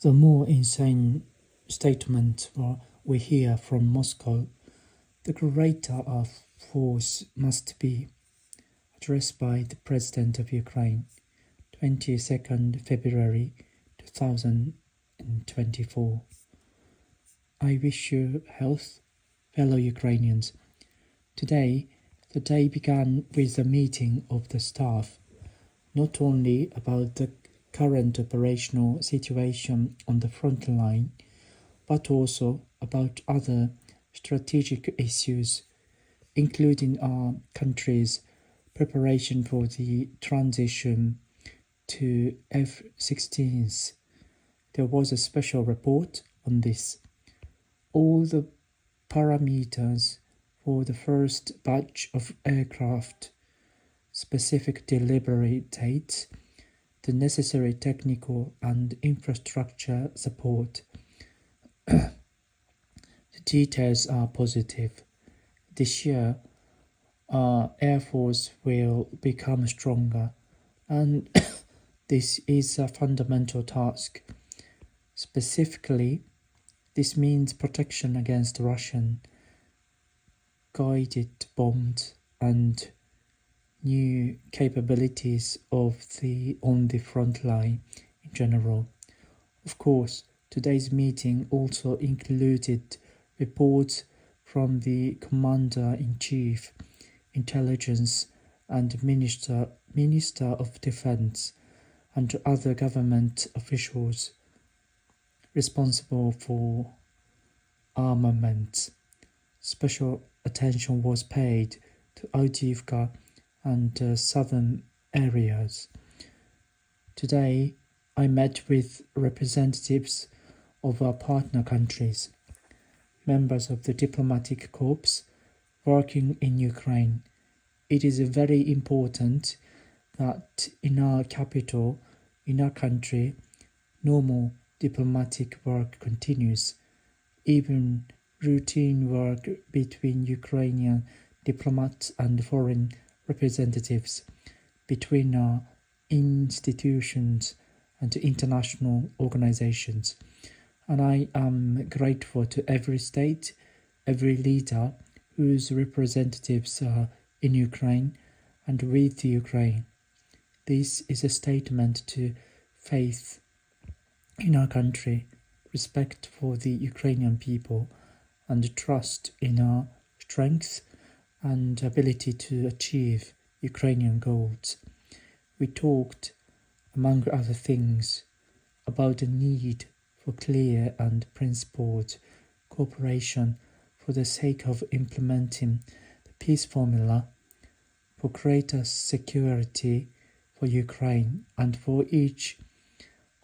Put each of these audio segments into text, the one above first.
The more insane statements we hear from Moscow, the greater our force must be. Addressed by the President of Ukraine, 22nd February 2024. I wish you health, fellow Ukrainians. Today, the day began with a meeting of the staff, not only about the current operational situation on the front line, but also about other strategic issues, including our country's preparation for the transition to F-16s. There was a special report on this. All the parameters for the first batch of aircraft, specific delivery dates, the necessary technical and infrastructure support. The details are positive. This year, our Air Force will become stronger, and this is a fundamental task. Specifically, this means protection against Russian guided bombs and new capabilities on the front line in general. Of course, today's meeting also included reports from the Commander-in-Chief, Intelligence and Minister of Defense and other government officials responsible for armaments. Special attention was paid to Avdiivka and southern areas. Today, I met with representatives of our partner countries, members of the diplomatic corps working in Ukraine. It is very important that in our capital, in our country, normal diplomatic work continues. Even routine work between Ukrainian diplomats and foreign representatives, between our institutions and international organizations. And I am grateful to every state, every leader whose representatives are in Ukraine and with Ukraine. This is a statement to faith in our country, respect for the Ukrainian people, and trust in our strength and ability to achieve Ukrainian goals. We talked, among other things, about the need for clear and principled cooperation for the sake of implementing the peace formula, for greater security for Ukraine and for each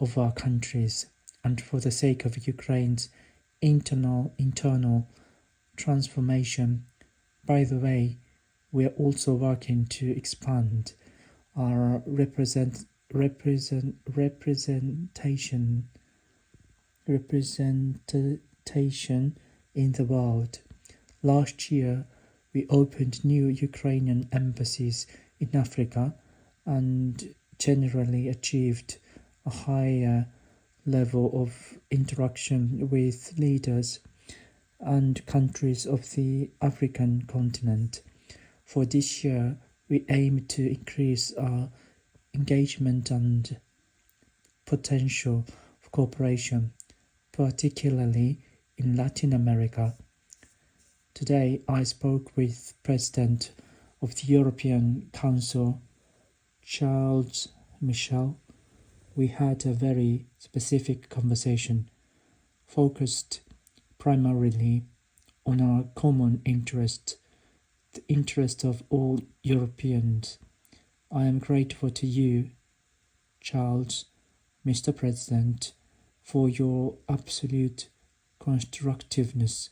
of our countries, and for the sake of Ukraine's internal transformation. By the way, we are also working to expand our representation in the world. Last year, we opened new Ukrainian embassies in Africa and generally achieved a higher level of interaction with leaders and countries of the African continent. For this year, we aim to increase our engagement and potential of cooperation, particularly in Latin America. Today, I spoke with President of the European Council, Charles Michel. We had a very specific conversation, focused primarily on our common interest, the interest of all Europeans. I am grateful to you, Charles, Mr. President, for your absolute constructiveness.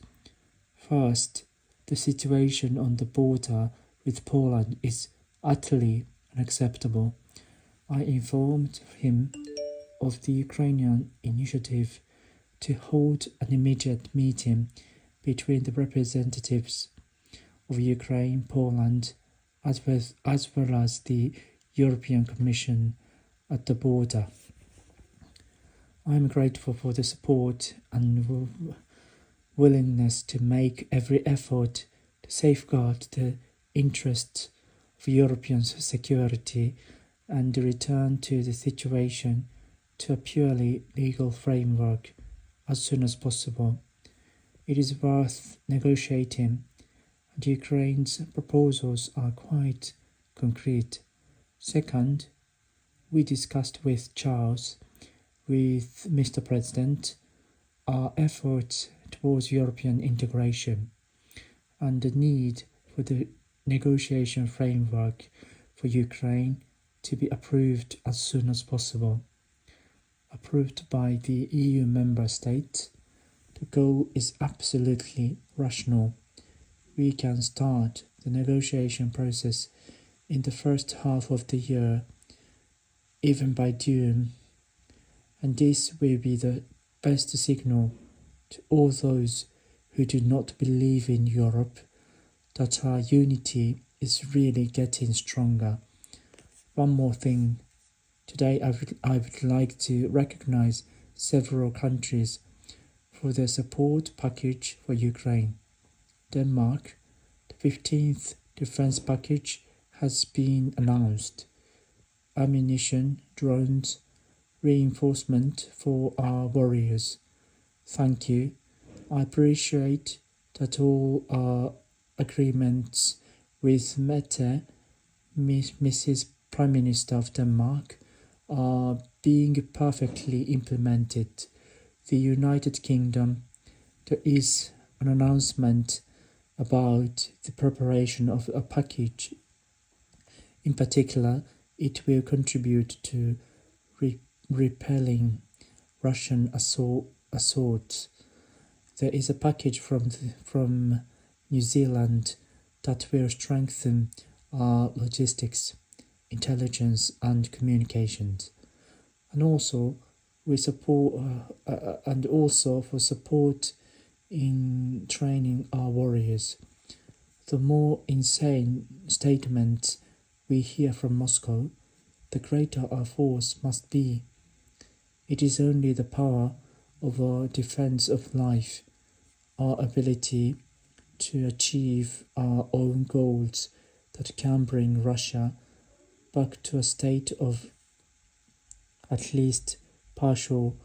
First, the situation on the border with Poland is utterly unacceptable. I informed him of the Ukrainian initiative to hold an immediate meeting between the representatives of Ukraine, Poland, as well as the European Commission at the border. I am grateful for the support and willingness to make every effort to safeguard the interests of European security and return to the situation to a purely legal framework as soon as possible. It is worth negotiating, and Ukraine's proposals are quite concrete. Second, we discussed with Mr. President, our efforts towards European integration and the need for the negotiation framework for Ukraine to be approved as soon as possible. Approved by the EU member states, the goal is absolutely rational. We can start the negotiation process in the first half of the year, even by June, and this will be the best signal to all those who do not believe in Europe that our unity is really getting stronger. One more thing. Today I would like to recognize several countries for their support package for Ukraine. Denmark, the 15th defense package has been announced. Ammunition, drones, reinforcement for our warriors. Thank you. I appreciate that all our agreements with Mette, Mrs. Prime Minister of Denmark, are being perfectly implemented. The United Kingdom, there is an announcement about the preparation of a package. In particular, it will contribute to repelling Russian assaults. There is a package from New Zealand that will strengthen our logistics, intelligence and communications, and also we support and also for support in training our warriors. The more insane statements we hear from Moscow, the greater our force must be. It is only the power of our defense of life, our ability to achieve our own goals that can bring Russia back to a state of at least partial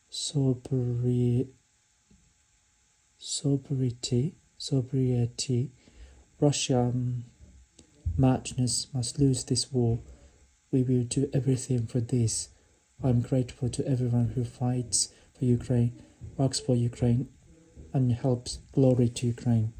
sobriety. Russian madness must lose this war. We will do everything for this. I am grateful to everyone who fights for Ukraine, works for Ukraine, and helps. Glory to Ukraine.